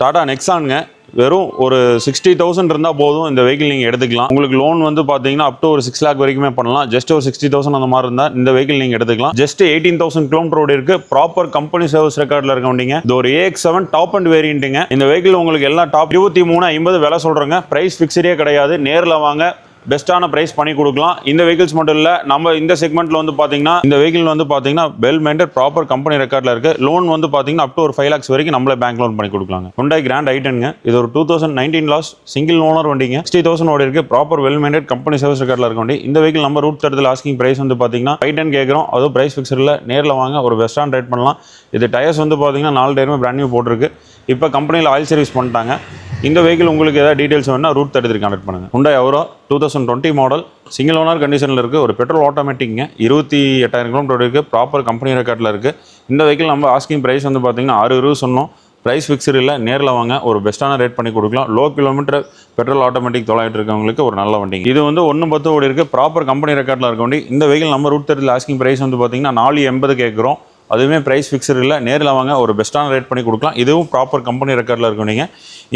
டாடா நெக்ஸானுங்க வெறும் ஒரு 60,000 இருந்தால் போதும் இந்த வெஹிக்கிள் நீங்கள் எடுத்துக்கலாம். உங்களுக்கு லோன் வந்து பார்த்தீங்கன்னா அப் டு ஒரு 6 lakh வரைக்குமே பண்ணலாம். ஜஸ்ட் ஒரு 60,000 அந்த மாதிரி இருந்தால் இந்த வெஹிக்கிள் நீங்கள் எடுத்துக்கலாம். ஜஸ்ட் 18,000 கிலோமீட்டர் ஓடி இருக்கு. ப்ராப்பர் கம்பெனி சர்வீஸ் ரெக்கார்டில் இருக்க வண்டிங்க. இது ஒரு AX7 டாப் அண்ட் வேரியண்ட்டுங்க. இந்த வெஹிக்கிள் உங்களுக்கு எல்லாம் டாப் 23,50 விலை சொல்கிறேங்க. ப்ரைஸ் ஃபிக்ஸடே கிடையாது. நேரில் வாங்க, பெஸ்ட்டான பிரைஸ் பண்ணி கொடுக்கலாம். இந்த வெஹிக்கிள்ஸ் மட்டும் இல்லை, நம்ம இந்த செக்மெண்ட்ல வந்து பார்த்தீங்கன்னா இந்த வெஹிக்கிள் வந்து பார்த்தீங்கன்னா வெல் மெயின்டைன் ப்ராப்பர் கம்பெனி ரெக்கார்டில் இருக்கு. லோன் வந்து பார்த்தீங்கன்னா அப் டு ஒரு 5 lakhs வரைக்கும் நம்மளே பேங்க் லோன் பண்ணி கொடுக்கலாங்க. Hyundai Grand i10ங்க. இது ஒரு 2019 லாஸ் சிங்கிள் ஓனர் வண்டிங்க. 60,000 ஓடி இருக்கு. Proper well maintain company service ரெக்கார்டில் இருக்க வண்டி. இந்த வெஹிக்கிள் நம்ம ரூட் தரத்தில் ஆஸ்கிங் பிரைஸ் வந்து பார்த்தீங்கன்னா 510 கேட்குறோம். அதுவும் பிரைஸ் ஃபிக்ஸர் இல்லை. நேரில் வாங்க, ஒரு பெஸ்ட்டான ரேட் பண்ணலாம். இது டயர்ஸ் வந்து பார்த்தீங்கன்னா 4 டயருமே பிராண்ட் நியூ போட்டிருக்கு. இப்போ கம்பெனியில் ஆயில் சர்வீஸ் பண்ணிட்டாங்க. இந்த வெஹிக்கிள் உங்களுக்கு ஏதாவது டீடைல்ஸ் வேணும்னா ரூட் 33 கான்டாக்ட் பண்ணுங்க. Hyundai Aura 2020 model single owner கண்டிஷனில் இருக்குது. ஒரு பெட்ரோல் ஆட்டோமேட்டிக்ங்க. 28,000 கிலோமீட்டர் இருக்குது. ப்ராப்பர் கம்பெனி ரெக்கார்டில் இருக்குது. இந்த வெஹிக்கிள் நம்ம ஆஸ்கிங் ப்ரைஸ் வந்து பார்த்தீங்கன்னா 6,20 சொன்னோம். ப்ரைஸ் ஃபிக்ஸர் இல்லை. நேரில் வாங்க, ஒரு பெஸ்ட்டான ரேட் பண்ணி கொடுக்கலாம். லோ கிலோமீட்டர் பெட்ரோல் ஆட்டோமேட்டிக் தொலைட்டு இருக்கவங்களுக்கு ஒரு நல்ல வண்டி. இது வந்து 110 ஓடி இருக்குது. ப்ராப்பர் கம்பெனி ரெக்கார்டில் இருக்க வண்டி. இந்த வெஹிக்கிள் நம்ம ரூட் 30 ஆஸ்கிங் ப்ரைஸ் வந்து பார்த்தீங்கன்னா 480 கேட்குறோம். அதுவுமே ப்ரைஸ் ஃபிக்ஸர் இல்லை. நேரில் வாங்க, ஒரு பெஸ்ட்டான ரேட் பண்ணி கொடுக்கலாம். இதுவும் ப்ராப்பர் கம்பெனி ரெக்கார்டில் இருக்கும். நீங்கள்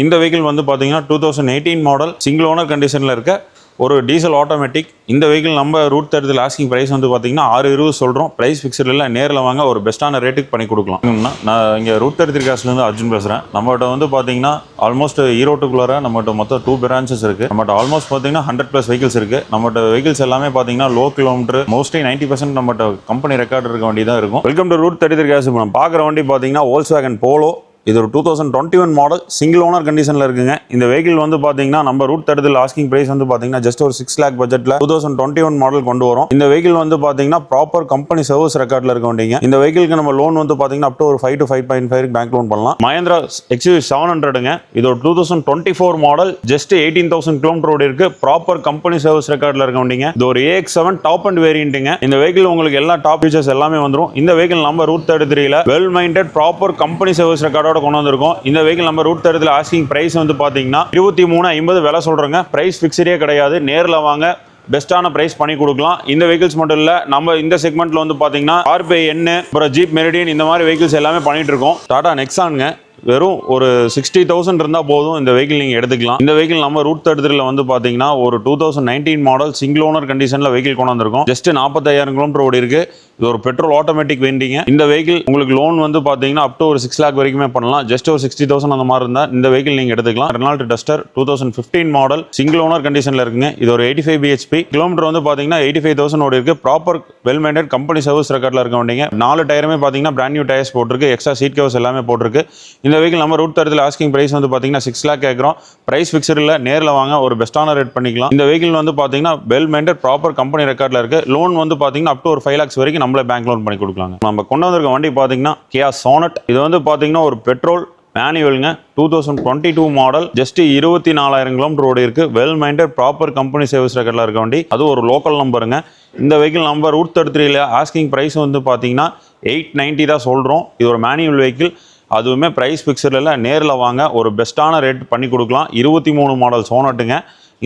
இந்த வெஹிக்கிள் வந்து பார்த்தீங்கன்னா 2018 மாடல் சிங்கிள் ஓனர் கண்டிஷனில் இருக்க ஒரு டீசல் ஆட்டோமேட்டிக். இந்த வெஹிக்கிள் நம்ம ரூட் 30 ஆஸ்கிங் ப்ரைஸ் வந்து பார்த்தீங்கன்னா 620 சொல்கிறோம். ப்ரைஸ் ஃபிக்ஸர் இல்லை. நேரில் வாங்க, ஒரு பெஸ்ட்டான ரேட்டுக்கு பண்ணி கொடுக்கலாம். நான் இங்கே ரூட் 33 காசுலேருந்து அர்ஜுன் பேசுகிறேன். நம்மகிட்ட வந்து பார்த்தீங்கன்னா ஆல்மோஸ்ட் ஈரோட்டுக்குள்ளார நம்மகிட்ட மொத்தம் 2 பிரான்ச்சஸ் இருக்குது. நம்மகிட்ட ஆல்மோஸ்ட் பார்த்தீங்கன்னா 100+ வெஹிக்கிள்ஸ் இருக்குது. நம்மகிட்ட வெஹிக்கிள்ஸ் எல்லாமே பார்த்தீங்கன்னா லோ கிலோமீட்டர், மோஸ்ட்லி 90% நம்மகிட்ட கம்பெனி ரெக்கார்டு இருக்க வண்டி தான் இருக்கும். வெல்கம் டு ரூட் 33 காசு. நம்ம பார்க்குற வண்டி பார்த்தீங்கன்னா Volkswagen Polo. இது ஒரு 2021 மாடல் சிங்கிள் ஓனர் கண்டிஷனில் இருக்குங்க. இந்த வெஹிக்கிள் வந்து பார்த்தீங்கன்னா நம்ம ரூட் 30 ஆஸ்கிங் பிரைஸ் வந்து பார்த்தீங்கன்னா ஜஸ்ட் ஒரு 6 lakh பட்ஜெட்டில் 2021 மாடல் கொண்டு வரும். இந்த வெஹிக்கிள் வந்து பார்த்தீங்கன்னா ப்ராப்பர் கம்பெனி சர்வீஸ் ரெக்கார்டில் இருக்க வண்டிங்க. இந்த வெஹிக்கிளுக்கு நம்ம லோன் வந்து பார்த்தீங்கன்னா அப் டு ஒரு 5 to 5.5 பேங்க் லோன் பண்ணலாம். Mahindra XUV 700ங்க. இது ஒரு 2024 மாடல். ஜஸ்ட் 18,000 கிலோமீட்டர் ஓடி இருக்கு. ப்ராப்பர் கம்பெனி சர்வீஸ் ரெக்கார்டில் இருக்க வண்டிங்க. இது ஒரு AX7 டாப் அண்ட் வேரியண்ட்டுங்க. இந்த வெஹிக்கிள் உங்களுக்கு எல்லா டாப் ஃபீச்சர்ஸ் எல்லாமே வந்துடும். இந்த வெஹிக்கிள் நம்ம route 33 well maintain proper company service ரெக்கார்டோட கொண்டு வந்திருக்கோம். இந்த வெஹிக்கிள் நம்ம ரூட் 30 ஆஸ்கிங் பிரைஸ் வந்து பாத்தீங்கன்னா 23,50 விலை சொல்றேங்க. பிரைஸ் ஃபிக்ஸடே கிடையாது. நேரில் வாங்க, பெஸ்ட்டான பிரைஸ் பண்ணி கொடுக்கலாம். இந்த வெஹிக்கிள்ஸ் மட்டும் இல்ல, நம்ம இந்த செக்மெண்ட்ல வந்து பாத்தீங்கன்னா Scorpio N, அப்புறம் ஜீப் மெரிடியன், இந்த மாதிரி வெஹிக்கிள்ஸ் எல்லாமே பண்ணிட்டு இருக்கோம். டாடா நெக்ஸானுங்க. வெறும் ஒரு 60,000 இருந்தால் போதும் இந்த வெஹிக்கிள் நீங்கள் எடுத்துக்கலாம். இந்த வெஹிக்கிள் நம்ம ரூட் 33 வந்து பார்த்தீங்கன்னா ஒரு 2019 மாடல் சிங்கிள் ஓனர் கண்டிஷனில் வெஹிக்கிள் கொண்டு வந்திருக்கோம். ஜஸ்ட் 45,000 கிலோமீட்டர் ஓடி இருக்கு. இது ஒரு பெட்ரோல் ஆட்டோமேட்டிக் வெண்டிங்க. இந்த வெஹிக்கிள் உங்களுக்கு லோன் வந்து பார்த்தீங்கன்னா அப் டு ஒரு 6 lakh வரைக்குமே பண்ணலாம். ஜஸ்ட் ஒரு 60,000 அந்த மாதிரி இருந்தால் இந்த வெஹிக்கிள் நீங்கள் எடுத்துக்கலாம். Renault Duster 2015 model single owner கண்டிஷனில் இருக்குங்க. இது ஒரு 85 bhp. கிலோமீட்டர் வந்து பார்த்தீங்கன்னா 85,000 ஓடி இருக்கு. Proper well maintain company service ரெக்கார்டில் இருக்க வண்டிங்க. 4 டயருமே பார்த்தீங்கன்னா பிராண்ட் நியூ டயர்ஸ் போட்டிருக்கு. எக்ஸ்ட்ரா சீட் கவர்ஸ் எல்லாமே போட்டிருக்கு. இந்த வெஹிக்கிள் நம்ம ரூட் 30 ஆஸ்கிங் பிரைஸ் வந்து பார்த்தீங்கன்னா 6 lakh கேட்குறோம். பிரைஸ் ஃபிக்ஸர் இல்லை. நேரில் வாங்க, ஒரு பெஸ்ட்டான ரேட் பண்ணிக்கலாம். இந்த வெஹிக்கிள் வந்து பார்த்தீங்கன்னா வெல் மெயின்டைன் ப்ராப்பர் கம்பெனி ரெக்கார்டில் இருக்கு. லோன் வந்து பார்த்தீங்கன்னா அப் டு ஒரு 5 lakhs வரைக்கும் நம்மளே பேங்க் லோன் பண்ணி கொடுக்கலாங்க. நம்ம கொண்டு வந்திருக்க வண்டி பார்த்தீங்கன்னா Kia Sonet. இது வந்து பார்த்தீங்கன்னா ஒரு பெட்ரோல் மேனுவல்ங்க. 2022 மாடல். ஜஸ்ட் 24,000 கிலோமீட்டர் ஓடி இருக்கு. Well maintain proper company service ரெக்கார்டில் இருக்க வண்டி. அது ஒரு லோக்கல் நம்பருங்க. இந்த vehicle number route 33 asking price வந்து பார்த்தீங்கன்னா 890 தான் சொல்கிறோம். இது ஒரு மேனுவல் வெஹிக்கிள். அதுவுமே ப்ரைஸ் ஃபிக்ஸர் இல்லை. நேரில் வாங்க, ஒரு பெஸ்ட்டான ரேட் பண்ணி கொடுக்கலாம். 23 மாடல் சோனட்டுங்க.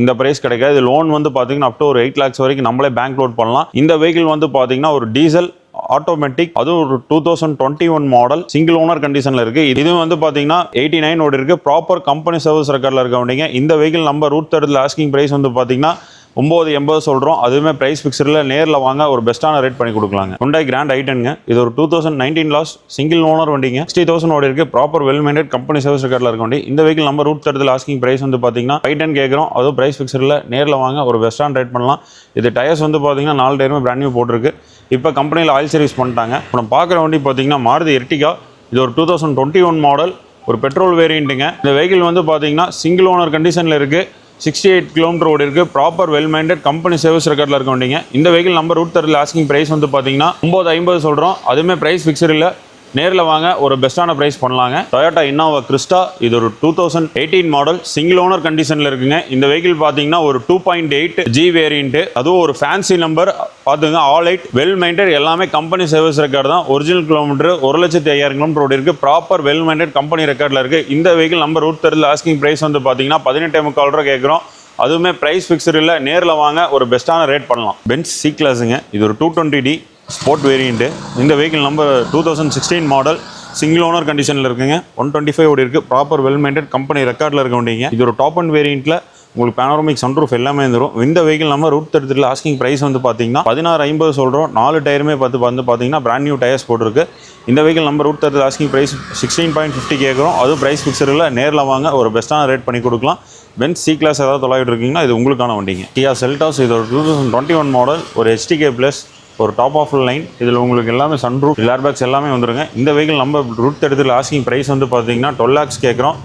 இந்த பிரைஸ் கிடைக்காது. லோன் வந்து பார்த்தீங்கன்னா அப் டு ஒரு 8 lakhs வரைக்கும் நம்மளே பேங்க் லோட் பண்ணலாம். இந்த வெஹிக்கிள் வந்து பார்த்தீங்கன்னா ஒரு டீசல் ஆட்டோமேட்டிக். அதுவும் ஒரு 2021 மாடல் சிங்கிள் ஓனர் கண்டிஷனில் இருக்கு. இது வந்து பார்த்தீங்கன்னா 89 ஓடி இருக்கு. ப்ராப்பர் கம்பெனி சர்வீஸ் ரெக்கார்டில் இருக்க வண்டிங்க. இந்த வெஹிக்கிள் நம்ம ரூட் 30 ஆஸ்கிங் பிரைஸ் வந்து பார்த்தீங்கன்னா 980 சொல்கிறோம். அதுவுமே ப்ரைஸ் ஃபிக்ஸரில். நேரில் வாங்க, ஒரு பெஸ்ட்டான ரேட் பண்ணி கொடுக்கலாங்க. Hyundai Grand i10ங்க. இது ஒரு 2019 லாஸ் சிங்கிள் ஓனர் வண்டிங்க. 60,000 ஓடி இருக்கு. Proper well maintain company service ரெக்கார்டில் இருக்க வண்டி. இந்த வெஹிக்கிள் நம்ம ரூட் 30 ஆஸ்கிங் பிரைஸ் வந்து பார்த்தீங்கன்னா 510 கேட்குறோம். அதுவும் ப்ரைஸ் ஃபிக்ஸரில். நேரில் வாங்க, ஒரு பெஸ்ட்டான ரேட் பண்ணலாம். இது டயர்ஸ் வந்து பார்த்தீங்கன்னா 4 டயருமே பிராண்ட் நியூ போட்டிருக்கு. இப்போ கம்பெனியில் ஆயில் சர்வீஸ் பண்ணிட்டாங்க. இப்போ நம்ம பார்க்குற வண்டி பார்த்தீங்கன்னா Maruti Ertiga. இது ஒரு 2021 மாடல், ஒரு பெட்ரோல் வேரியண்ட்டுங்க. இந்த வெஹிக்கிள் வந்து பார்த்தீங்கன்னா சிங்கிள் ஓனர் கண்டிஷனில் இருக்குது. 68 கிலோமீட்டர் ஓடி இருக்கு. Proper well maintain company service ரெக்கார்டில் இருக்க வண்டிங்க. இந்த வெஹிக்கிள் நம்ம ரூட் 30 ஆஸ்கிங் பிரைஸ் வந்து பார்த்தீங்கன்னா 950 சொல்கிறோம். அதுவுமே ப்ரைஸ் ஃபிக்ஸர் இல்லை. நேரில் வாங்க, ஒரு பெஸ்ட்டான பிரைஸ் பண்ணலாங்க. Toyota Innova Crista. இது ஒரு 2018 மாடல் சிங்கிள் ஓனர் கண்டிஷனில் இருக்குங்க. இந்த வெஹிக்கிள் பார்த்தீங்கன்னா ஒரு 2.8 G வேரியண்ட். அதுவும் ஒரு ஃபேன்சி நம்பர் பார்த்துங்க. ஆல் ஐட் வெல் மெயின்டைன் எல்லாமே கம்பெனி சர்வீஸ் ரெக்கார்டு தான். ஒரிஜினல் கிலோமீட்டர் 1,05,000 கிலோமீட்டர் ஓடி இருக்கு. ப்ராப்பர் வெல் மெயின்டைன் கம்பெனி ரெக்கார்டில் இருக்கு. இந்த வெஹிக்கிள் நம்ம ரூட் 30 ஆஸ்கிங் பிரைஸ் வந்து பார்த்தீங்கன்னா 18.25 ரூபா கேட்குறோம். அதுவுமே ப்ரைஸ் ஃபிக்ஸர் இல்லை. நேரில் வாங்க, ஒரு பெஸ்ட்டான ரேட் பண்ணலாம். Benz C-Classங்க. இது ஒரு 220D ஸ்போர்ட் வேரியண்ட்டு. இந்த வெஹிக்கிள் நம்ம 2016 மாடல் சிங்கிள் ஓனர் கண்டிஷனில் இருக்குங்க. 125 ஓடி இருக்குது. ப்ராப்பர் வெல் மெயின்டைன் கம்பெனி ரெக்கார்டில் இருக்க வண்டிங்க. இது ஒரு டாப் அண்ட் வேரியண்ட்டில் உங்களுக்கு பேனோரமிக் சன்ரூஃப் எல்லாமே வந்துடும். இந்த வெஹிக்கிள் நம்ம ரூட் 33 ஆஸ்கிங் ப்ரைஸ் வந்து பார்த்தீங்கன்னா 1650 சொல்கிறோம். 4 டயருமே பார்த்தீங்கன்னா பிராண்ட் நியூ டயர்ஸ் போட்டிருக்கு. இந்த வெஹிக்கிள் நம்ம ரூட் 33 ஆஸ்கிங் ப்ரைஸ் 16.50 கேட்குறோம். அதுவும் ப்ரைஸ் ஃபிக்ஸரில் நேரில் வாங்க ஒரு பெஸ்ட்டான ரேட் பண்ணி கொடுக்கலாம். பென்ஸ் சி கிளாஸ் ஏதாவது தொலைவிட்டு இருக்கீங்கன்னா இது உங்களுக்கான வண்டிங்க. கியா செல்டாஸ் இது ஒரு 2021 மாடல், ஒரு HTK ப்ளஸ், ஒரு டாப் ஆஃப் லைன். இதில் உங்களுக்கு எல்லாமே சன்ரூஃப் ஏர்பேக்ஸ் எல்லாமே வந்துருங்க. இந்த வெஹிக்கிள் நம்ம ரூட் 33 ஆஸ்கிங் ப்ரைஸ் வந்து பார்த்தீங்கன்னா 12 lakhs கேட்குறோம்.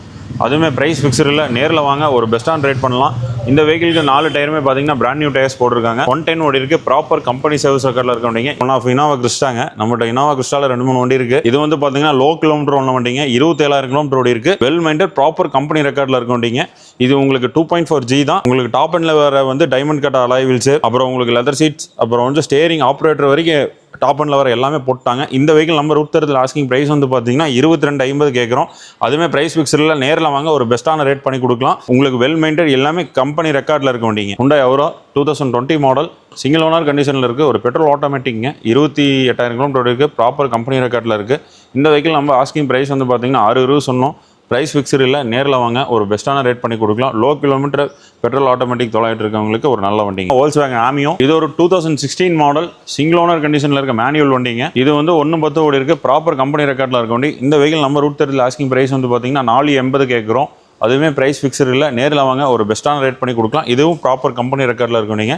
அதுவுமே ப்ரைஸ் ஃபிக்ஸரில் நேரில் வாங்க ஒரு பெஸ்ட்டான ரேட் பண்ணலாம். இந்த வெஹிக்கிளுக்கு 4 டயருமே பார்த்தீங்கன்னா பிராண்ட் நியூ டயர்ஸ் போட்டிருக்காங்க. 110 ஓடி இருக்குது. ப்ராப்பர் கம்பெனி சர்வீஸ் ரெக்கார்டில் இருக்க வண்டிங்க. ஒன் ஆஃப் இனோவா கிறிஸ்டாங்க. நம்மகிட்ட இனோவா கிறிஸ்டாவில் 2-3 வண்டி இருக்குது. இது வந்து பார்த்தீங்கன்னா லோ கிலோமீட்டர் ஒன்று வண்டிங்க. 27,000 கிலோமீட்டர் ஓடி இருக்குது. வெல் மைண்டட் ப்ராப்பர் கம்பெனி ரெக்கார்டில் இருக்க வண்டிங்க. இது உங்களுக்கு 2.4G தான். உங்களுக்கு டாப் அண்ட்ல வர வந்து டைமண்ட் கட் அலாய் வீல்ஸ், அப்புறம் உங்களுக்கு லெதர் சீட்ஸ், அப்புறம் வந்து ஸ்டேரிங் ஆப்ரேட்டர் வரைக்கும் டாப் அண்ட்ல வர எல்லாமே போட்டாங்க. இந்த வெஹிக்கிள் நம்ம ரூட் 33 ஆஸ்கிங் ப்ரைஸ் வந்து பார்த்தீங்கன்னா 2250 கேட்குறோம். அதுவுமே ப்ரைஸ் ஃபிக்ஸரில் நேரில் வாங்க ஒரு பெஸ்ட்டான ரேட் பண்ணி கொடுக்கலாம். உங்களுக்கு வெல் மெயின்டைன் எல்லாமே கம்பெனி ரெக்கார்டில் இருக்க வண்டிங்க. Hyundai Aura 2020 model, single owner கண்டிஷனில் இருக்குது. ஒரு பெட்ரோல் ஆட்டோமேட்டிக்ங்க. 28,000 கிலோமீட்டர் இருக்குது. ப்ராப்பர் கம்பெனி ரெக்கார்டில் இருக்குது. இந்த வெஹிக்கிள் நம்ம ஆஸ்கிங் ப்ரைஸ் வந்து பார்த்தீங்கன்னா 620 சொன்னோம். ப்ரைஸ் ஃபிக்ஸர் இல்லை, நேரில் வாங்க ஒரு பெஸ்ட்டான ரேட் பண்ணி கொடுக்கலாம். லோ கிலோமீட்டர் பெட்ரோல் ஆட்டோமேட்டிக் தொலைவிட்டு இருக்கவங்களுக்கு ஒரு நல்ல வண்டிங்க. Volkswagen Amio இது ஒரு 2016 மாடல், சிங்கிள் ஓனர் கண்டிஷனில் இருக்க மேனுவல் வண்டிங்க. இது வந்து 110 ஓடி இருக்குது. ப்ராப்பர் கம்பெனி ரெக்கார்டில் இருக்க வண்டி. இந்த வெஹிக்கிள் நம்ம ரூட் 33 ஆஸ்கிங் ப்ரைஸ் வந்து பார்த்தீங்கன்னா 480 கேட்குறோம். அதுவுமே ப்ரைஸ் ஃபிக்ஸர் இல்லை, நேரில் வாங்க ஒரு பெஸ்ட்டான ரேட் பண்ணி கொடுக்கலாம். இதுவும் ப்ராப்பர் கம்பெனி ரெக்கார்டில் இருக்க வண்டிங்க.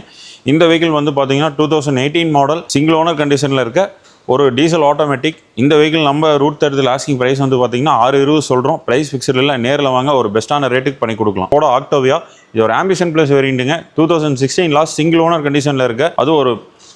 இந்த வெஹிக்கிள் வந்து பார்த்தீங்கன்னா 2018 மாடல், சிங்கிள் ஓனர் கண்டிஷனில் இருக்க ஒரு டீசல் ஆட்டோமேட்டிக். இந்த வெஹிக்கிள் நம்ம ரூட் 33 ஆஸ்கிங் ப்ரைஸ் வந்து பார்த்தீங்கன்னா 620 சொல்கிறோம். ப்ரைஸ் ஃபிக்ஸர் இல்லை, நேரில் வாங்க ஒரு பெஸ்ட்டான ரேட்டுக்கு பண்ணி கொடுக்கலாம். Skoda Octavia இது ஒரு ஆம்பிஷன் ப்ளஸ் வேரியண்ட்டுங்க. 2016 லாஸ்ட் சிங்கிள் ஓனர் கண்டிஷனில் இருக்க அது ஒரு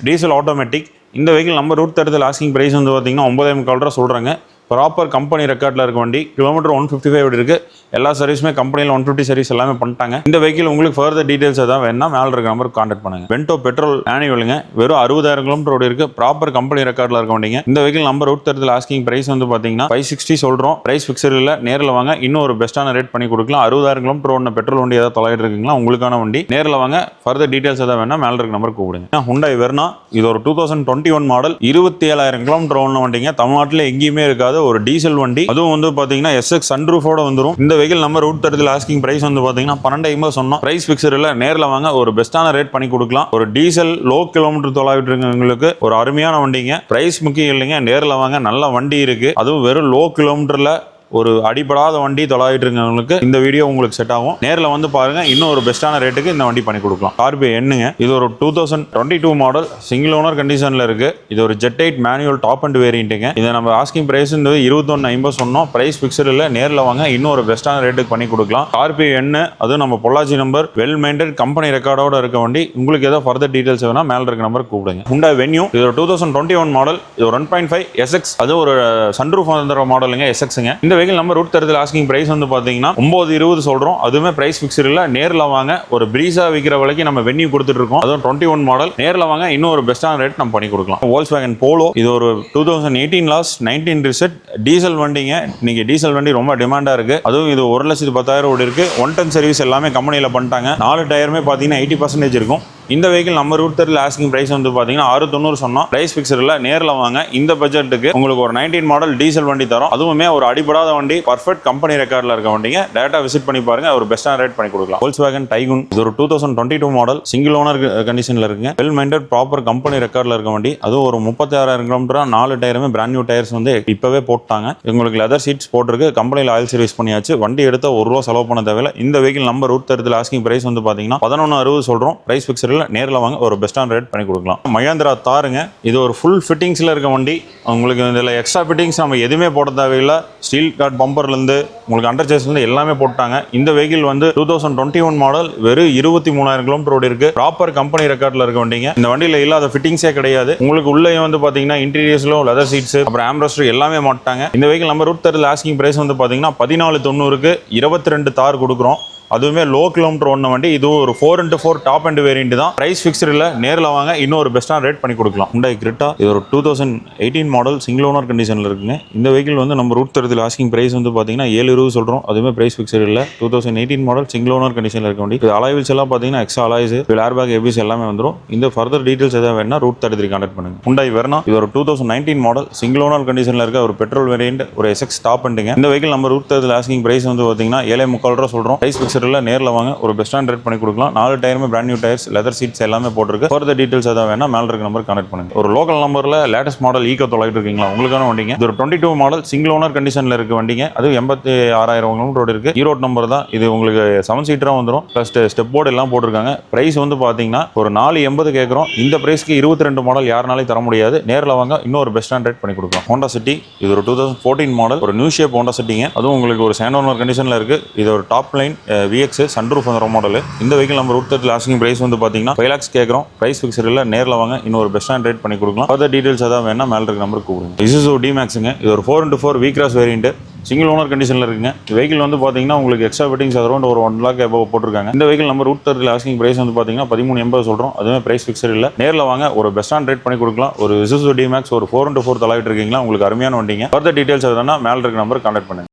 டீசல் ஆட்டோமேட்டிக். இந்த வெஹிக்கிள் நம்ம ரூட் 33 ஆஸ்கிங் ப்ரைஸ் வந்து பார்த்தீங்கன்னா 9,500 சொல்கிறாங்க. ப்ராப்பர் கம்பெனி ரெக்கார்டில் இருக்க வண்டி. கிலோமீட்டர் 155 இருக்குது. எல்லா சர்வீஸுமே கம்பெனியில் 150 சர்வீஸ் எல்லாமே பண்ணிட்டாங்க. இந்த வெஹிக்கிள் உங்களுக்கு ஃபர்தர் டீடைல்ஸ் எதாவது வேணா மேலே இருக்க நம்பருக்கு கான்டாக்ட் பண்ணுங்க. வென்டோ பெட்ரோல் மேனுவலுங்க. வெறும் 60,000 கிலோமீட்டர் ஓடி இருக்குது. ப்ராப்பர் கம்பெனி ரெக்கார்டில் இருக்க வண்டிங்க. இந்த வெஹிக்கிள் நம்ம ரூட் 33 ஆஸ்கிங் ப்ரைஸ் வந்து பார்த்தீங்கன்னா 560 சொல்கிறோம். ப்ரைஸ் ஃபிக்ஸர் இல்லை, நேரில் வாங்க இன்னும் ஒரு பெஸ்ட்டான ரேட் பண்ணி கொடுக்கலாம். 60,000 கிலோமீட்டர் ஓடின பெட்ரோல் வண்டி ஏதாவது தொலைவிட்டு இருக்குங்களா உங்களுக்கான வண்டி. நேரில் வாங்க, ஃபர்தர் டீடைல்ஸ் எதாவது வேணா மேலே இருக்க நம்பருக்கு கூப்பிடுங்க. Hyundai Verna இது ஒரு 2021 மாடல், 27,000 கிலோமீட்டர் ஓடின வண்டிங்க. தமிழ்நாட்டில் எங்கேயுமே இருக்காது ஒரு டீசல் வண்டி. அதுவும் வந்து பாத்தீங்கன்னா SX சன்ரூஃபோட வந்துரும். இந்த வெஹிக்கிள் நம்ம ரூட் 33 ஆஸ்கிங் பிரைஸ் வந்து பாத்தீங்கன்னா 1250 சொன்னோம். பிரைஸ் ஃபிக்ஸர் இல்ல, நேர்ல வாங்க ஒரு பெஸ்ட்டான ரேட் பண்ணி கொடுக்கலாம். ஒரு டீசல் லோ கிலோமீட்டர் தொலைவிட்டு இருக்கவங்களுக்கு ஒரு அருமையான வண்டிங்க. பிரைஸ் முக்கியம் இல்லைங்க, நேர்ல வாங்க. நல்ல வண்டி இருக்கு. அதுவும் வெறும் லோ கிலோமீட்டர்ல ஒரு அடிபடாத வண்டி தொலைவிட்டு இருக்கவங்களுக்கு இந்த வீடியோ உங்களுக்கு செட் ஆகும். நேரில் வந்து பாருங்க, இன்னும் ஒரு பெஸ்ட்டான ரேட்டுக்கு இந்த வண்டி பண்ணி கொடுக்கலாம். Scorpio Nங்க. இது ஒரு 2022 மாடல், சிங்கிள் ஓனர் கண்டிஷன்ல இருக்கு. இது ஒரு ஜெட் 8 மேனுவல் டாப் அண்ட் வேரியண்ட்டுங்க. இதை நம்ம ஆஸ்கிங் பிரைஸ் 2150 சொன்னோம். பிரைஸ் ஃபிக்ஸர் இல்லை, நேரில் வாங்க இன்னும் ஒரு பெஸ்ட்டான ரேட்டுக்கு பண்ணி கொடுக்கலாம். Scorpio N அதுவும் நம்ம Pollachi number, well maintain company ரெக்கார்டோட இருக்க வண்டி. உங்களுக்கு ஏதோ ஃபர்தர் டீடைல்ஸ் வேணா மேல இருக்க நம்பர் கூப்பிடுங்க. Hyundai Venue இது ஒரு 2021 மாடல், இது ஒரு 1.5 SX, அது ஒரு சன்ரூஃப் வந்துற மாடலுங்க SXங்க. இந்த வெஹிக்கிள் நம்ம ரூட் 33 ஆஸ்கிங் பிரைஸ் வந்து பாத்தீங்கன்னா 920 சொல்றோம். அதுவுமே பிரைஸ் ஃபிக்ஸர் இல்ல, நேர்ல வாங்க. ஒரு பிரீஸா விக்கிற விலைக்கு நம்ம வென்யூ கொடுத்துட்டு இருக்கோம். அதுவும் 21 மாடல், நேர்ல வாங்க இன்னும் ஒரு பெஸ்ட்டான ரேட் நம்ம பண்ணி கொடுக்கலாம். Volkswagen Polo இது ஒரு 2018 லாஸ்ட் 19 ரிசெட் டீசல் வண்டிங்க. இன்னைக்கு டீசல் வண்டி ரொம்ப டிமாண்டா இருக்கு. அதுவும் இது 1,10,000 ஓடி இருக்கு. 110 சர்வீஸ் எல்லாமே கம்பெனியில பண்ணிட்டாங்க. 4 டயருமே பாத்தீங்கன்னா 80% இருக்கும். இந்த வெஹிக்கிள் நம்ம ரூட் 33 ஆஸ்கிங் பிரைஸ் வந்து பாத்தீங்கன்னா 690 சொன்னோம். பிரைஸ் ஃபிக்ஸர் இல்ல, நேர்ல வாங்க. இந்த பட்ஜெட்டுக்கு உங்களுக்கு ஒரு 19 மாடல் டீசல் வண்டி தரோம். அதுவுமே ஒரு அடிபடாத வண்டி, பர்ஃபெக்ட் கம்பெனி ரெக்கார்ட்ல இருக்க வண்டிங்க. டேரக்டா விசிட் பண்ணி பாருங்க, ஒரு பெஸ்ட்டான ரேட் பண்ணி கொடுக்கலாம். Volkswagen Tiguan இது ஒரு 2022 மாடல், சிங்கிள் ஓனர் கண்டிஷன்ல இருக்குங்க. வெல் மெயின்டைன் ப்ராப்பர் கம்பெனி ரெக்கார்ட்ல இருக்க வண்டி. அதுவும் ஒரு 36,000 கிலோமீட்டர், 4 டயருமே பிராண்ட் நியூ டயர்ஸ் வந்து இப்பவே போட்டாங்க. உங்களுக்கு லெதர் சீட்ஸ் போட்டிருக்கு. கம்பெனியில் ஆயில் சர்வீஸ் பண்ணியாச்சு. வண்டி எடுத்த ₹1 செலவு பண்ண தேவையில்லை. இந்த வெஹிக்கிள் நம்ம ரூட் 33 ஆஸ்கிங் பிரைஸ் வந்து பாத்தீங்கன்னா 1160 சொல்றோம். பிரைஸ் ஃபிக்ஸர் இல்ல, நேர்ல வாங்க ஒரு பெஸ்ட்டான ரேட் பண்ணி கொடுக்கலாம். Mahindra Tharங்க. இது ஒரு ஃபுல் ஃபிட்டிங்ஸ்ல இருக்க வண்டி. உங்களுக்கு இதில் எக்ஸ்ட்ரா ஃபிட்டிங்ஸ் நம்ம எதுவுமே போட தேவையில்லை. ஸ்டீல் கார்ட் பம்பர்லேருந்து உங்களுக்கு அண்டர் சேஸ்லேருந்து எல்லாமே போட்டாங்க. இந்த வெஹிக்கிள் வந்து 2021 மாடல், வெறும் 23,000 கிலோமீட்டர் ஓடி இருக்கு. ப்ராப்பர் கம்பெனி ரெக்கார்டில் இருக்க வண்டிங்க. இந்த வண்டியில் இல்லாத ஃபிட்டிங்ஸே கிடையாது. உங்களுக்கு உள்ளே வந்து பார்த்தீங்கன்னா இன்டீரியர்ஸ்லும் லெதர் சீட்ஸ், அப்புறம் ஆம்ரஸ்டர் எல்லாமே மாட்டாங்க. இந்த வெஹிக்கிள் நம்ம ரூட் 33 ஆஸ்கிங் பிரைஸ் வந்து பார்த்தீங்கன்னா 1490க்கு 22 தார் கொடுக்குறோம். அதுவுமே லோ கிலோமீட்டர் ஓடின வண்டி. இது ஒரு 4x4 டாப் அண்ட் வேரியன்ட் தான். பிரைஸ் ஃபிக்ஸ்டு இல்லை, நேரில் வாங்க இன்னொரு பெஸ்ட்டான ரேட் பண்ணி கொடுக்கலாம். Hyundai Creta இது ஒரு 2018 மாடல் சிங்கிள் ஓனர் கண்டிஷனில் இருக்குங்க. இந்த வெஹிக்கிள் வந்து நம்ம ரூட் தரத்தில் ஆஸ்கிங் பிரைஸ் வந்து பார்த்தீங்கன்னா 720 சொல்கிறோம். அதுவுமே பிரைஸ் ஃபிக்ஸ்டு இல்லை. 2018 மாடல் சிங்கிள் ஓனர் கண்டிஷனில் இருக்க வண்டி. இது அலாய்வில்ஸ் எல்லாம் பார்த்தீங்கன்னா extra alloys, air bag, ABS எல்லாமே வந்துடும். இந்த ஃபர்தர் டீடைல்ஸ் எதாவது வேணா ரூட் 33 கான்டாக்ட் பண்ணுங்க. Hyundai Verna இது ஒரு 2019 மாடல் சிங்கிள் ஓனர் கண்டிஷனில் இருக்க ஒரு பெட்ரோல் வேரியன்ட், ஒரு SX டாப் பண்ணுங்க. இந்த வெஹிக்கிள் நம்ம ரூட் தரத்தில் ஆஸ்கிங் பிரைஸ் வந்து பார்த்தீங்கன்னா 7.25 ரூபா சொல்கிறோம். பிரைஸ் ஃபிக்ஸ்டு இல்லை, நேரில் வாங்க ஒரு பெஸ்ட்டான ரேட் பண்ணி கொடுக்கலாம். 4 டயருமே brand new tyres, leather seats எல்லாமே போட்டிருக்கு. ஃபர்தர் டீடைல்ஸ் எதாவது வேணா மேல இருக்க நம்பர் கான்டாக்ட் பண்ணுங்க. ஒரு லோக்கல் நம்பரில் லேட்டஸ்ட் மாடல் ஈக்கோ தொலைட்டு இருக்கீங்களா, உங்களுக்கான வண்டிங்க. இது ஒரு 22 மாடல் சிங்கிள் ஓனர் கண்டிஷனில் இருக்க வண்டிங்க. அது 86,000 கிலோமீட்டர் இருக்கு. ஈரோடு நம்பர் தான் இது. உங்களுக்கு 7 சீட்டராக வந்துடும். ப்ளஸ் ஸ்டெப் போர்டு எல்லாம் போட்டிருக்காங்க. பிரைஸ் வந்து பார்த்தீங்கன்னா ஒரு 480 கேட்குறோம். இந்த பிரைஸ்க்கு 22 மாடல் யாருனாலையும் தர முடியாது. நேரில் வாங்க இன்னொரு பெஸ்ட்டான ரேட் பண்ணி கொடுக்கலாம். Honda City இது ஒரு 2014 மாடல், ஒரு நியூ ஷேப் Honda Cityங்க. அதுவும் உங்களுக்கு ஒரு செகண்ட் ஓனர் கண்டிஷனில் இருக்கு. இது ஒரு டாப் லைன் VX சன்ரூஃப் வர மாடல். இந்த வெஹிக்கிள் நம்ம ரூட் தரத்தில் ஆஸ்கிங் பிரைஸ் வந்து பார்த்தீங்கன்னா 5 lakhs கேட்குறோம். பிரைஸ் ஃபிக்ஸ்டு இல்லை, நேரில் வாங்க இன்னொரு பெஸ்ட்டான ரேட் பண்ணி கொடுக்கலாம். ஃபர்தர் டீடைல்ஸ் ஏதாவது வேணா மேல இருக்க நம்பருக்கு கூப்பிடுங்க. Isuzu D-Maxங்க. இது ஒரு 4x4 V-Cross variant single owner கண்டிஷனில் இருக்குங்க. வெஹிக்கிள் வந்து பார்த்தீங்கன்னா உங்களுக்கு எக்ஸ்ட்ரா ஃபிட்டிங்ஸ் அரௌண்ட் ஒரு 1 lakh above போட்டிருக்காங்க. இந்த வெஹிக்கிள் நம்ம ரூட் தரத்தில் ஆஸ்கிங் பிரைஸ் வந்து பார்த்தீங்கன்னா 1380 சொல்கிறோம். அதுவே பிரைஸ் ஃபிக்ஸ்டு இல்லை, நேரில் வாங்க ஒரு பெஸ்ட்டான ரேட் பண்ணி கொடுக்கலாம். ஒரு Isuzu D-Max ஒரு 4x4 தலாவிட்டு இருக்கீங்களா, உங்களுக்கு அருமையான வண்டிங்க. ஃபர்தர் டீடைல்ஸ் எதுனா மேல இருக்க நம்பர் கான்டாக்ட் பண்ணுங்க.